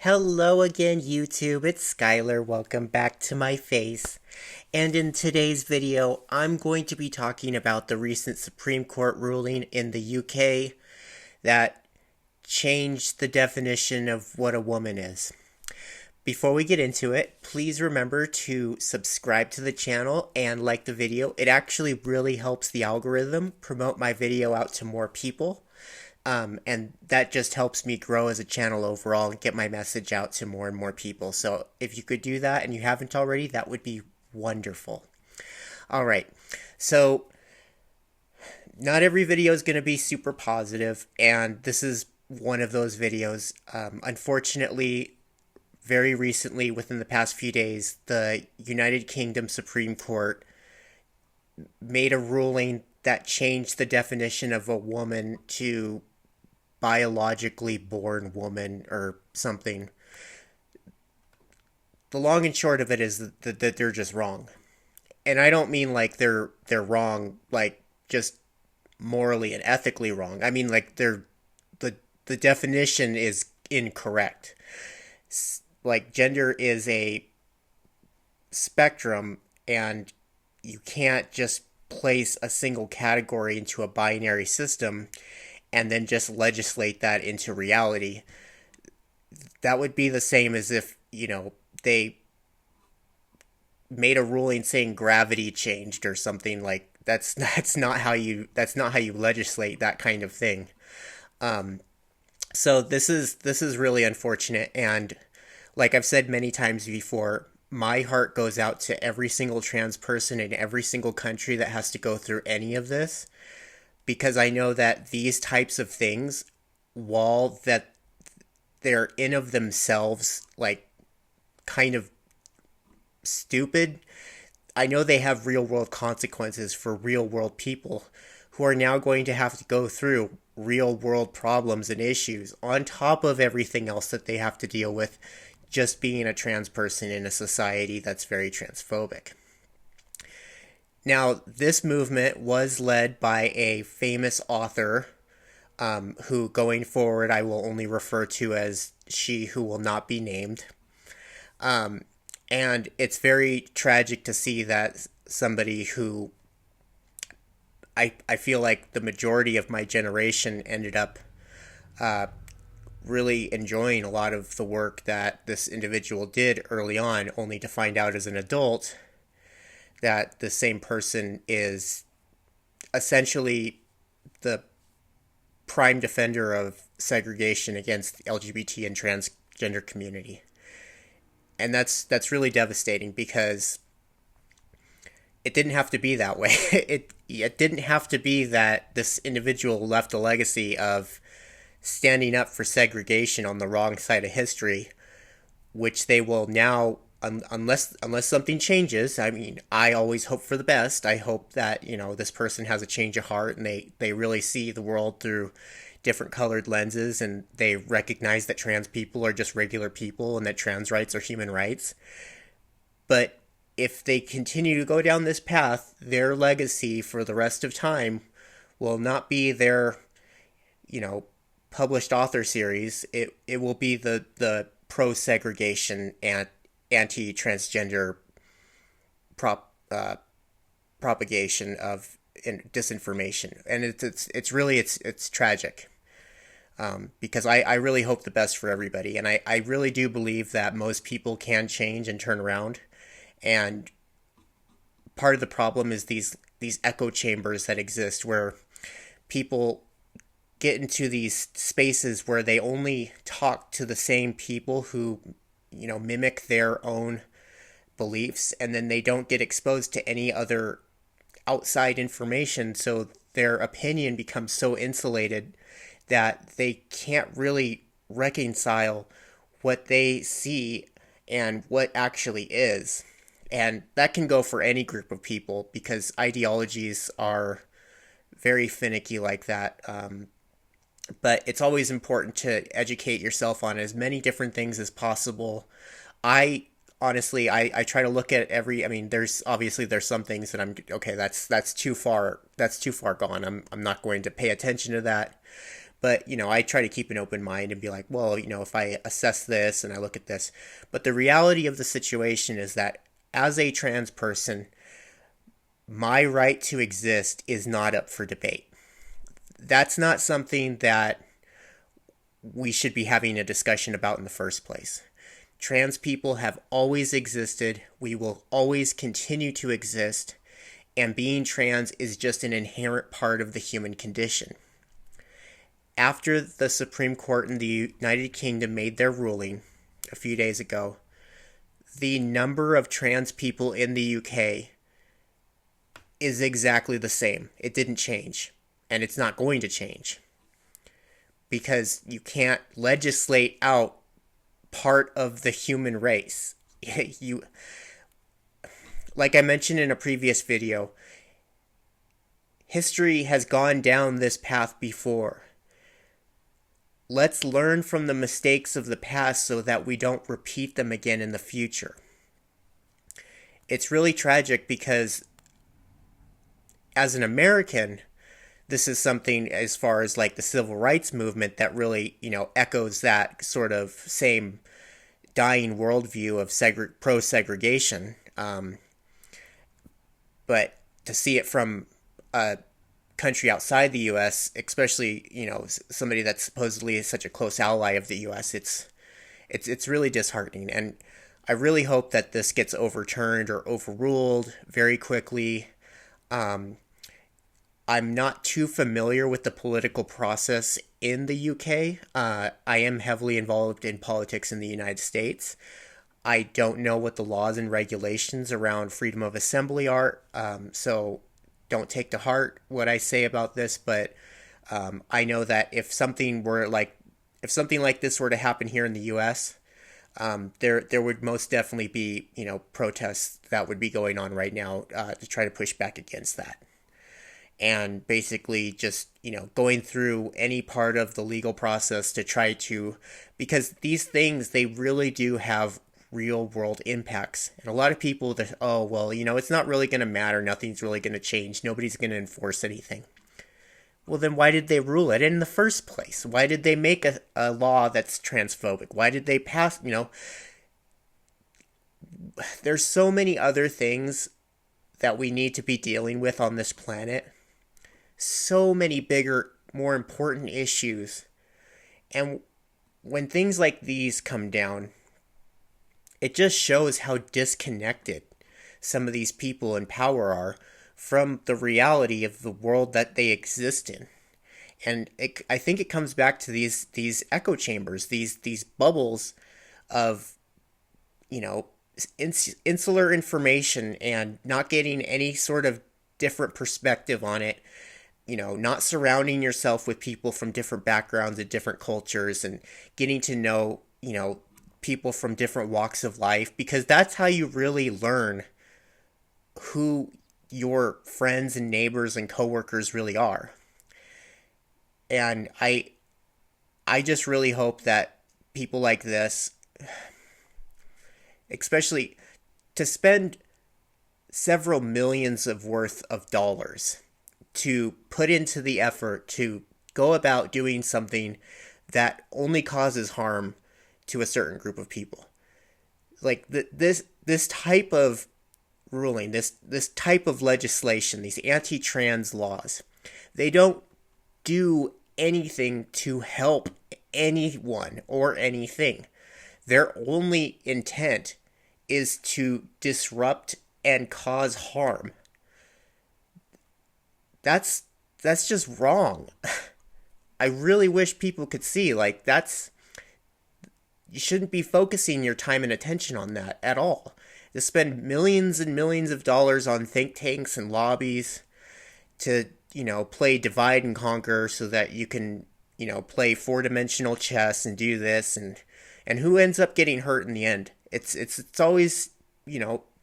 Hello again, YouTube. It's Skylar. Welcome back to my face. And in today's video, I'm going to be talking about the recent Supreme Court ruling in the UK that changed the definition of what a woman is. Before we get into it, please remember to subscribe to the channel and like the video. It actually really helps the algorithm promote my video out to more people. And that just helps me grow as a channel overall and get my message out to more and more people. So if you could do that and you haven't already, that would be wonderful. All right. So not every video is going to be super positive, and this is one of those videos. Unfortunately, very recently, within the past few days, the United Kingdom Supreme Court made a ruling that changed the definition of a woman to biologically born woman or something. The long and short of it is that they're just wrong. And I don't mean like they're wrong, like just morally and ethically wrong. I mean like the definition is incorrect. Like gender is a spectrum, and you can't just place a single category into a binary system and then just legislate that into reality. That would be the same as if, they made a ruling saying gravity changed or something. Like that's not how you legislate that kind of thing. So this is really unfortunate, and like I've said many times before, my heart goes out to every single trans person in every single country that has to go through any of this, because I know that these types of things, while that they're in of themselves like kind of stupid, I know they have real world consequences for real world people who are now going to have to go through real world problems and issues on top of everything else that they have to deal with just being a trans person in a society that's very transphobic. Now, this movement was led by a famous author, who going forward I will only refer to as she who will not be named. And it's very tragic to see that somebody who I feel like the majority of my generation ended up really enjoying a lot of the work that this individual did early on, only to find out as an adult that the same person is essentially the prime defender of segregation against the LGBT and transgender community. And that's really devastating, because it didn't have to be that way. It didn't have to be that this individual left a legacy of standing up for segregation on the wrong side of history, which they will now, unless something changes. I mean, I always hope for the best. I hope that, this person has a change of heart and they really see the world through different colored lenses, and they recognize that trans people are just regular people and that trans rights are human rights. But if they continue to go down this path, their legacy for the rest of time will not be their, published author series. It will be the pro-segregation and anti-transgender propagation of disinformation, and it's really tragic, because I really hope the best for everybody, and I really do believe that most people can change and turn around, and part of the problem is these echo chambers that exist where people get into these spaces where they only talk to the same people who mimic their own beliefs, and then they don't get exposed to any other outside information, so their opinion becomes so insulated that they can't really reconcile what they see and what actually is. And that can go for any group of people, because ideologies are very finicky like that. But it's always important to educate yourself on as many different things as possible. I try to look at there's some things that that's too far gone. I'm not going to pay attention to that. But, I try to keep an open mind and be like, well, if I assess this and I look at this. But the reality of the situation is that as a trans person, my right to exist is not up for debate. That's not something that we should be having a discussion about in the first place. Trans people have always existed. We will always continue to exist. And being trans is just an inherent part of the human condition. After the Supreme Court in the United Kingdom made their ruling a few days ago, the number of trans people in the UK is exactly the same. It didn't change, and it's not going to change, because you can't legislate out part of the human race. Like I mentioned in a previous video, history has gone down this path before. Let's learn from the mistakes of the past so that we don't repeat them again in the future. It's really tragic because as an American, this is something as far as like the civil rights movement that really, echoes that sort of same dying worldview of pro-segregation. But to see it from a country outside the U.S., especially, somebody that's supposedly such a close ally of the U.S., it's really disheartening. And I really hope that this gets overturned or overruled very quickly. I'm not too familiar with the political process in the UK. I am heavily involved in politics in the United States. I don't know what the laws and regulations around freedom of assembly are, so don't take to heart what I say about this, but I know that if something like this were to happen here in the U.S., there would most definitely be, protests that would be going on right now to try to push back against that. And basically just, going through any part of the legal process to try to, because these things, they really do have real world impacts. And a lot of people that, it's not really going to matter. Nothing's really going to change. Nobody's going to enforce anything. Well, then why did they rule it in the first place? Why did they make a law that's transphobic? Why did they pass, there's so many other things that we need to be dealing with on this planet. So many bigger, more important issues. And when things like these come down, it just shows how disconnected some of these people in power are from the reality of the world that they exist in. And I think it comes back to these echo chambers, these bubbles of, insular information and not getting any sort of different perspective on it. Not surrounding yourself with people from different backgrounds and different cultures and getting to know, people from different walks of life, because that's how you really learn who your friends and neighbors and coworkers really are. And I just really hope that people like this, especially to spend several millions of worth of dollars to put into the effort to go about doing something that only causes harm to a certain group of people. Like this type of ruling, this type of legislation, these anti-trans laws, they don't do anything to help anyone or anything. Their only intent is to disrupt and cause harm. That's just wrong. I really wish people could see, you shouldn't be focusing your time and attention on that at all. To spend millions and millions of dollars on think tanks and lobbies to, play divide and conquer so that you can, play four-dimensional chess and do this, and who ends up getting hurt in the end? It's always,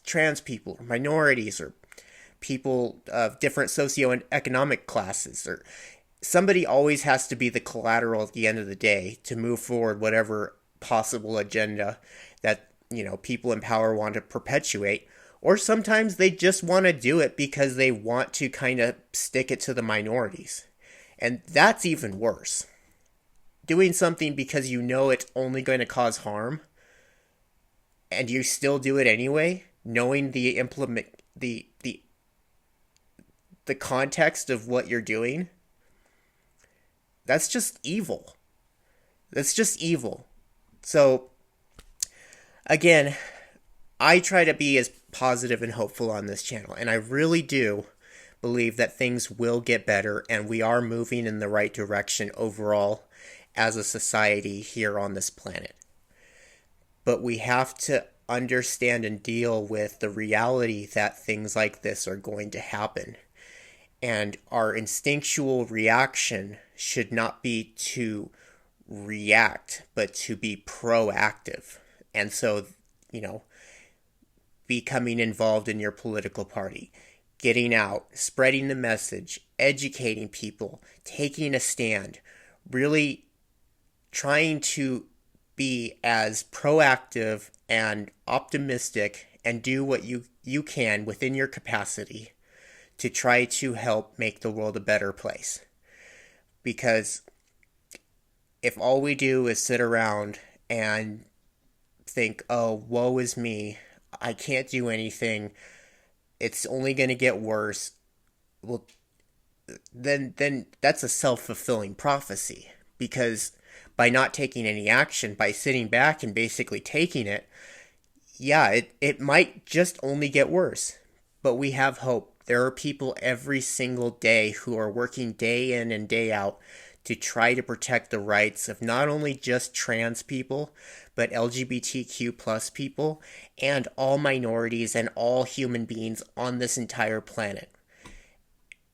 trans people or minorities or people of different socioeconomic classes, or somebody always has to be the collateral at the end of the day to move forward whatever possible agenda that, people in power want to perpetuate. Or sometimes they just want to do it because they want to kind of stick it to the minorities. And that's even worse. doing something because you know it's only going to cause harm, and you still do it anyway, knowing the context of what you're doing, that's just evil. That's just evil. So again, I try to be as positive and hopeful on this channel, and I really do believe that things will get better and we are moving in the right direction overall as a society here on this planet. But we have to understand and deal with the reality that things like this are going to happen. And our instinctual reaction should not be to react, but to be proactive. And so, becoming involved in your political party, getting out, spreading the message, educating people, taking a stand, really trying to be as proactive and optimistic and do what you can within your capacity to try to help make the world a better place. Because if all we do is sit around and think, oh, woe is me, I can't do anything, it's only going to get worse, well, then that's a self-fulfilling prophecy. Because by not taking any action, by sitting back and basically taking it, yeah, it might just only get worse. But we have hope. There are people every single day who are working day in and day out to try to protect the rights of not only just trans people, but LGBTQ plus people and all minorities and all human beings on this entire planet.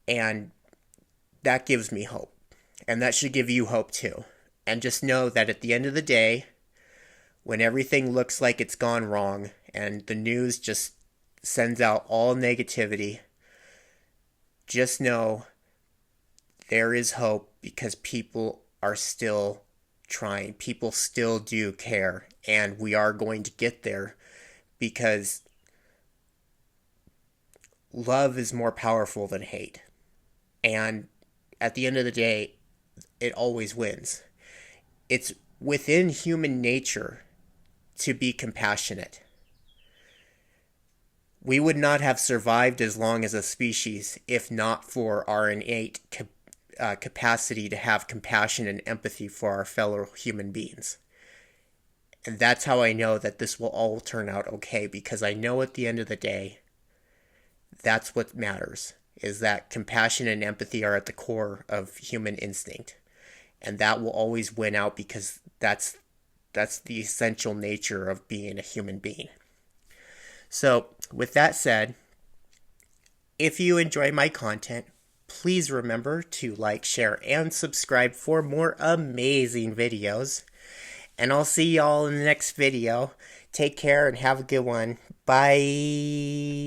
And that gives me hope. And that should give you hope too. And just know that at the end of the day, when everything looks like it's gone wrong and the news just sends out all negativity, just know there is hope because people are still trying. People still do care, and we are going to get there because love is more powerful than hate. And at the end of the day, it always wins. It's within human nature to be compassionate. We would not have survived as long as a species if not for our innate capacity to have compassion and empathy for our fellow human beings. And that's how I know that this will all turn out okay, because I know at the end of the day, that's what matters, is that compassion and empathy are at the core of human instinct. And that will always win out because that's the essential nature of being a human being. So, with that said, if you enjoy my content, please remember to like, share, and subscribe for more amazing videos. And I'll see y'all in the next video. Take care and have a good one. Bye.